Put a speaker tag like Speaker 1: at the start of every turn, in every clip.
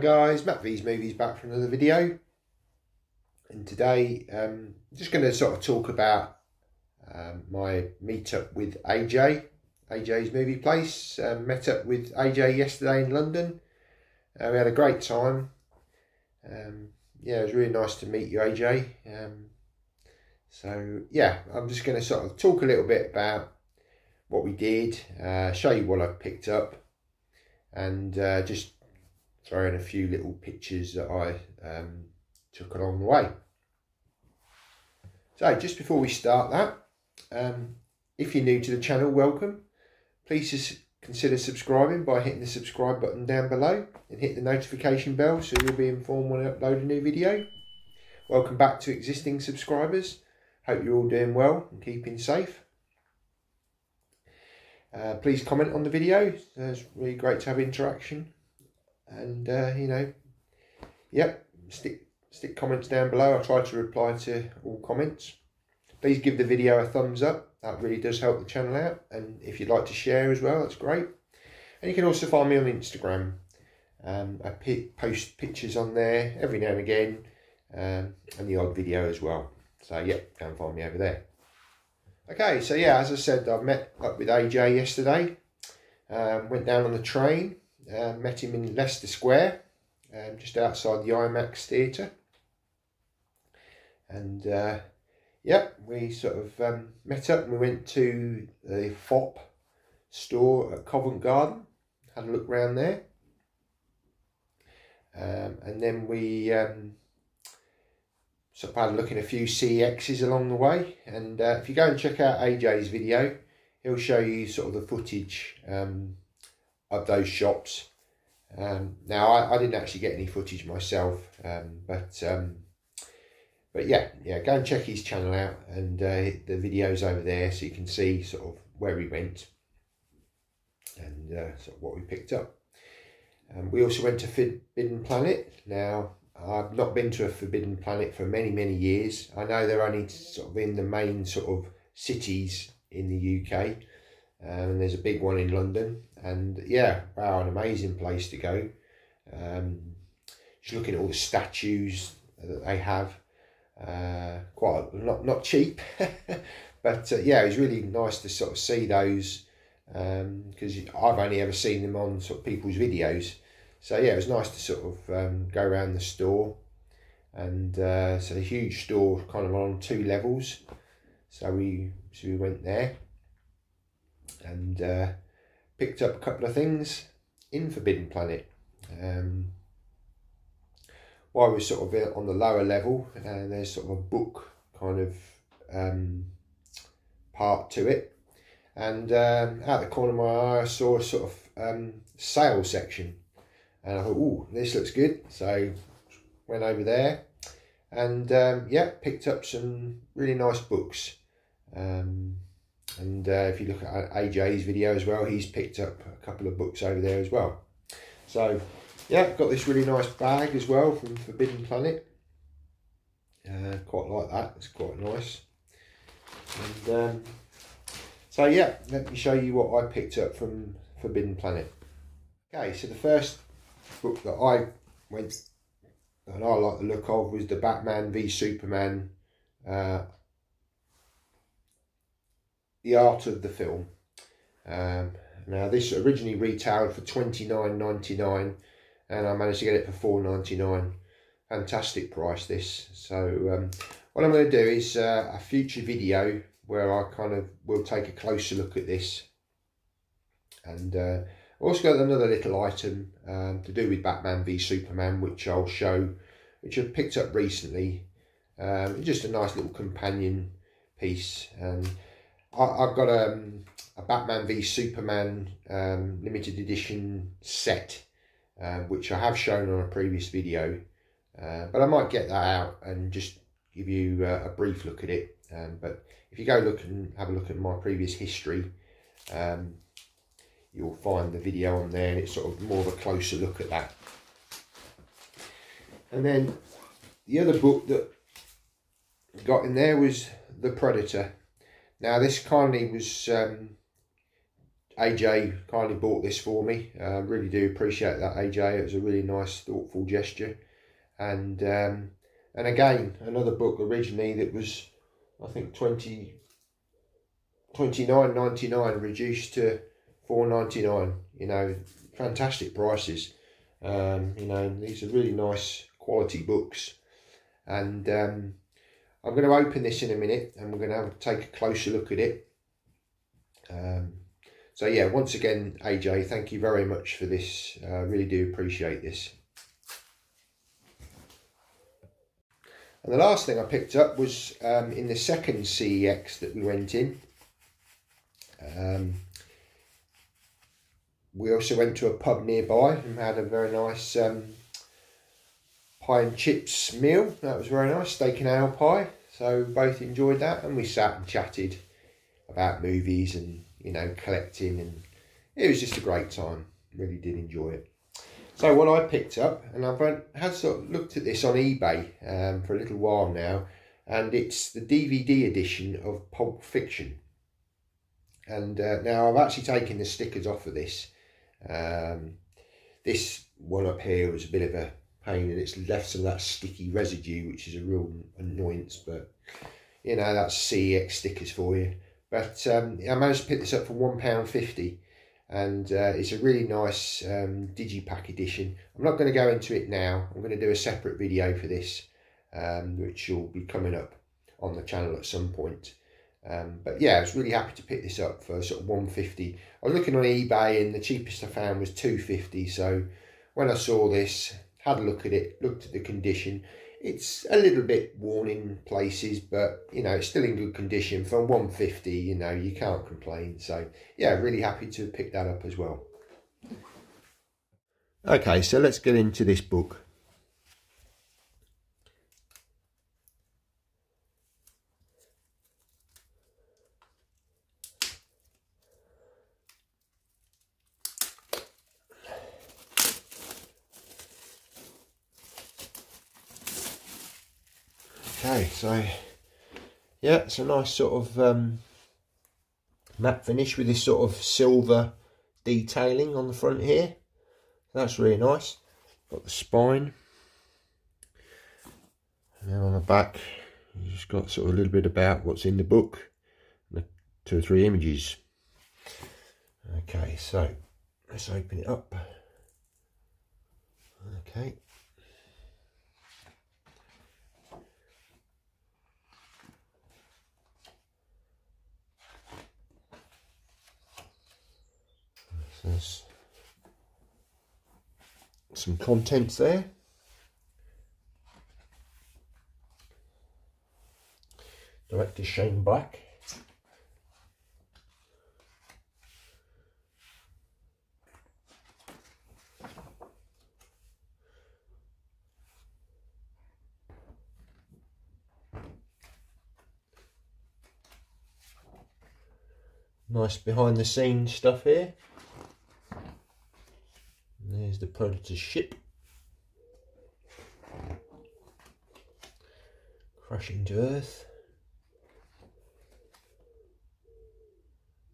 Speaker 1: guys, Matt V's Movies back for another video, and today I'm just going to sort of talk about my meet-up with AJ's movie place. Met up with AJ yesterday in London. We had a great time. Yeah, it was really nice to meet you, AJ. So yeah, I'm just going to sort of talk a little bit about what we did, show you what I picked up, and just throw in a few little pictures that I took along the way. So just before we start that, if you're new to the channel, welcome. Please just consider subscribing by hitting the subscribe button down below and hit the notification bell so you'll be informed when I upload a new video. Welcome back to existing subscribers. Hope you're all doing well and keeping safe. Please comment on the video. It's really great to have interaction. And you know, yep, stick comments down below. I try to reply to all comments. Please give the video a thumbs up. That really does help the channel out. And if you'd like to share as well, that's great. And you can also find me on Instagram. I post pictures on there every now and again, and the odd video as well. So yeah, go and find me over there. Okay, so yeah, as I said, I met up with AJ yesterday. Went down on the train. Met him in Leicester Square, just outside the IMAX theatre. And yeah, we sort of met up and we went to the FOP store at Covent Garden. Had a look around there. And then we sort of had a look at a few CXs along the way. And if you go and check out AJ's video, he'll show you sort of the footage of those shops. Now I didn't actually get any footage myself, but yeah, go and check his channel out, and the videos over there so you can see sort of where we went and sort of what we picked up. We also went to Forbidden Planet. Now I've not been to a Forbidden Planet for many years. I know they're only sort of in the main sort of cities in the UK. And there's a big one in London, and yeah, wow, an amazing place to go. Just looking at all the statues that they have, quite not cheap, but yeah, it was really nice to sort of see those, because I've only ever seen them on sort of people's videos. So yeah, it was nice to sort of go around the store, and so a huge store, kind of on 2 levels. So we went there. And picked up a couple of things in Forbidden Planet. While we're sort of on the lower level, there's sort of a book kind of part to it. And out the corner of my eye, I saw a sort of sale section. And I thought, ooh, this looks good. So went over there and yeah, picked up some really nice books. And if you look at AJ's video as well, he's picked up a couple of books over there as well. So yeah, got this really nice bag as well from Forbidden Planet. Quite like that, it's quite nice. And so yeah, let me show you what I picked up from Forbidden Planet. Okay, so the first book that I went and I like the look of was the Batman v Superman, The Art of the Film. Now this originally retailed for $29.99 and I managed to get it for $4.99. Fantastic price this. So what I'm going to do is a future video where I kind of will take a closer look at this. And also got another little item to do with Batman v Superman, which I'll show, which I've picked up recently. Just a nice little companion piece. And I've got a Batman v Superman limited edition set, which I have shown on a previous video, but I might get that out and just give you a brief look at it. But if you go look and have a look at my previous history, you'll find the video on there, and it's sort of more of a closer look at that. And then the other book that got in there was The Predator. Now this kindly was AJ kindly bought this for me. Really do appreciate that, AJ. It was a really nice, thoughtful gesture. And again, another book originally that was, I think, $29.99 reduced to $4.99. You know, fantastic prices. You know, these are really nice quality books. And I'm going to open this in a minute, and we're going to take a closer look at it. So yeah, once again, AJ, thank you very much for this. I really do appreciate this. And the last thing I picked up was in the second CEX that we went in. We also went to a pub nearby and had a very nice pie and chips meal. That was very nice, steak and ale pie. So both enjoyed that, and we sat and chatted about movies and, you know, collecting, and it was just a great time. Really did enjoy it. So what I picked up, and I've had sort of looked at this on eBay for a little while now, and it's the DVD edition of Pulp Fiction. And now I've actually taken the stickers off of this. This one up here was a bit of a pain, and it's left some of that sticky residue, which is a real annoyance, but you know, that's CEX stickers for you. But I managed to pick this up for £1.50, and it's a really nice digipack edition. I'm not going to go into it now. I'm going to do a separate video for this, which will be coming up on the channel at some point. But yeah, I was really happy to pick this up for sort of £1.50. I was looking on eBay, and the cheapest I found was £2.50. So when I saw this, had a look at it, looked at the condition. It's a little bit worn in places, but you know, it's still in good condition. For £1.50, you know, you can't complain. So yeah, really happy to pick that up as well. Okay, so let's get into this book. Okay, so yeah, it's a nice sort of matte finish with this sort of silver detailing on the front here. That's really nice. Got the spine. And then on the back, you've just got sort of a little bit about what's in the book. 2 or 3 images. Okay, so let's open it up. Okay. There's some contents there. Director Shane Black. Nice behind the scenes stuff here. There's the Predator ship crashing to Earth.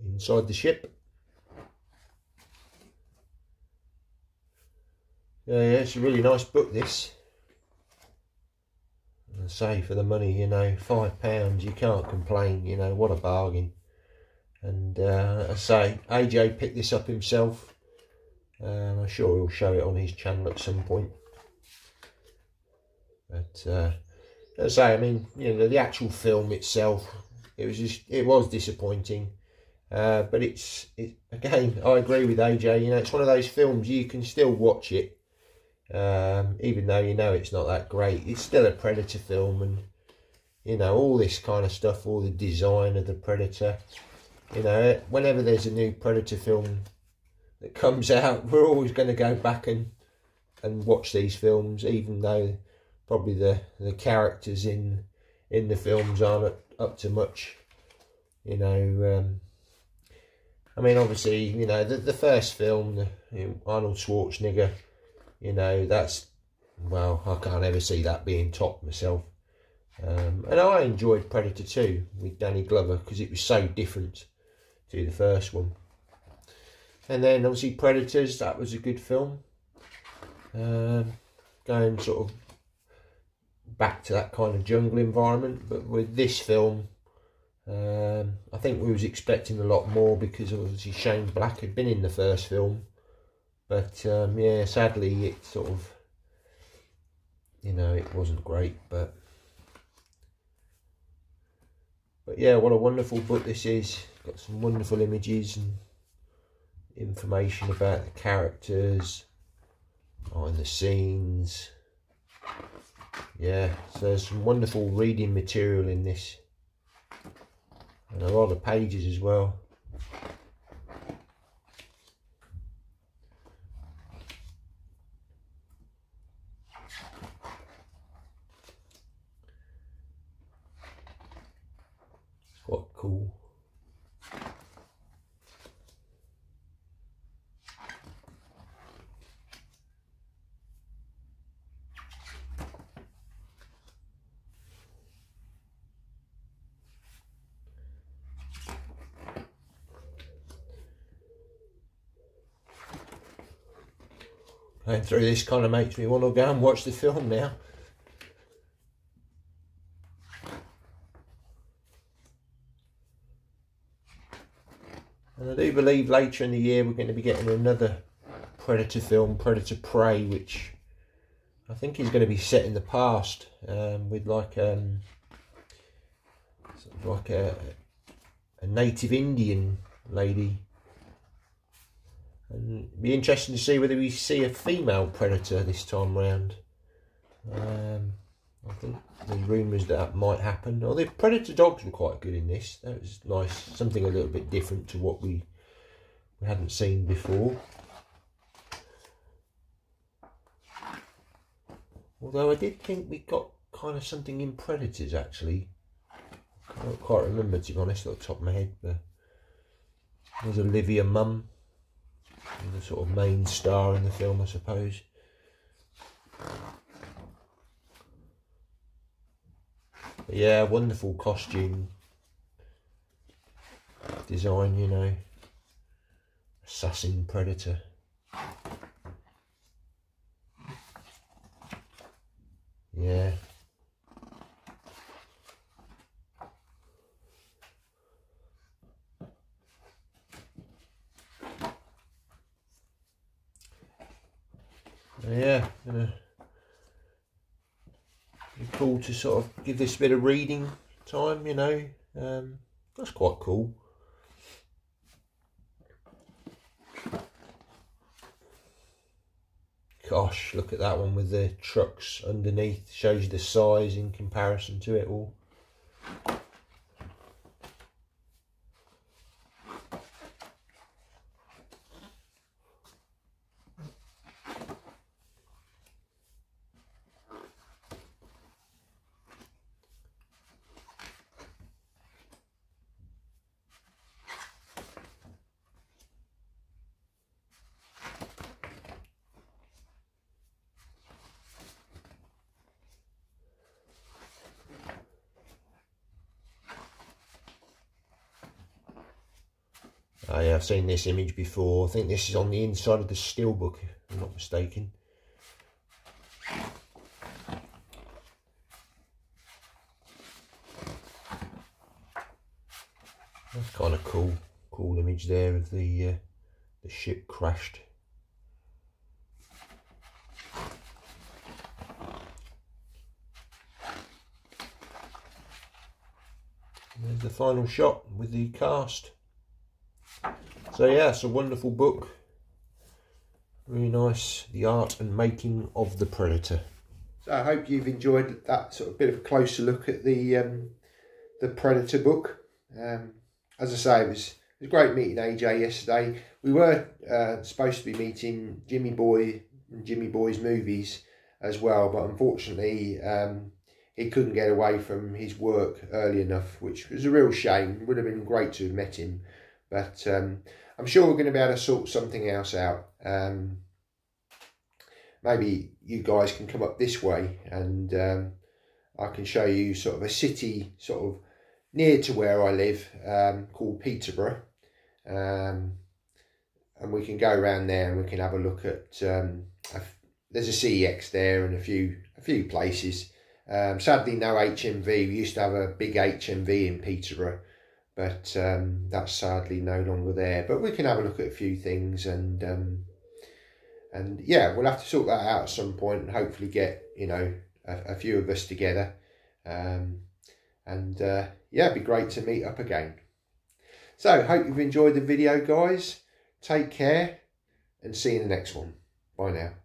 Speaker 1: Inside the ship. Yeah, it's a really nice book, this. I say, for the money, you know, £5, you can't complain, you know, what a bargain. And I say, AJ picked this up himself. I'm sure he'll show it on his channel at some point. But as I say, I mean, you know, the actual film itself, it was disappointing. But again, I agree with AJ. You know, it's one of those films you can still watch it, even though you know it's not that great. It's still a Predator film, and you know, all this kind of stuff, all the design of the Predator. You know, whenever there's a new Predator film that comes out, we're always going to go back and watch these films, even though probably the characters in the films aren't up to much. You know, I mean, obviously, you know, the first film, Arnold Schwarzenegger, you know, that's, well, I can't ever see that being topped myself. And I enjoyed Predator 2 with Danny Glover because it was so different to the first one.
Speaker 2: And then obviously Predators, that was a good film. Going sort of back to that kind of jungle environment, but with this film, I think we was expecting a lot more because obviously Shane Black had been in the first film, but yeah, sadly it sort of, you know, it wasn't great, but yeah, what a wonderful book this is. Got some wonderful images and information about the characters, behind the scenes. Yeah, so there's some wonderful reading material in this, and a lot of pages as well. It's quite cool. Going through this kind of makes me want to go and watch the film now. And I do believe later in the year we're going to be getting another Predator film, Predator Prey, which I think is going to be set in the past, with like sort of like a native Indian lady. And it'd be interesting to see whether we see a female Predator this time round. I think there's rumours that might happen. Oh, the Predator dogs were quite good in this. That was nice, something a little bit different to what we hadn't seen before. Although I did think we got kind of something in Predators actually. I don't quite remember, to be honest, off the top of my head. But there's Olivia Munn, the sort of main star in the film, I suppose. But yeah, wonderful costume design, you know. Assassin Predator. Yeah. Yeah, gonna be cool to sort of give this a bit of reading time, you know. That's quite cool. Gosh, look at that one with the trucks underneath. Shows you the size in comparison to it all. Oh yeah, I've seen this image before. I think this is on the inside of the steelbook, if I'm not mistaken. That's kind of cool image there of the ship crashed. And there's the final shot with the cast. So yeah, it's a wonderful book. Really nice, The Art and Making of the Predator.
Speaker 1: So I hope you've enjoyed that sort of bit of a closer look at the Predator book. As I say, it was great meeting AJ yesterday. We were supposed to be meeting Jimmy Boy and Jimmy Boy's movies as well, but unfortunately he couldn't get away from his work early enough, which was a real shame. It would have been great to have met him, but I'm sure we're going to be able to sort something else out. Maybe you guys can come up this way and I can show you sort of a city sort of near to where I live, called Peterborough. and we can go around there and we can have a look at. There's a CEX there and a few places. Sadly, no HMV. We used to have a big HMV in Peterborough, but that's sadly no longer there. But we can have a look at a few things, and yeah, we'll have to sort that out at some point, and hopefully get, you know, a few of us together. Yeah, it'd be great to meet up again. So, hope you've enjoyed the video, guys. Take care, and see you in the next one. Bye now.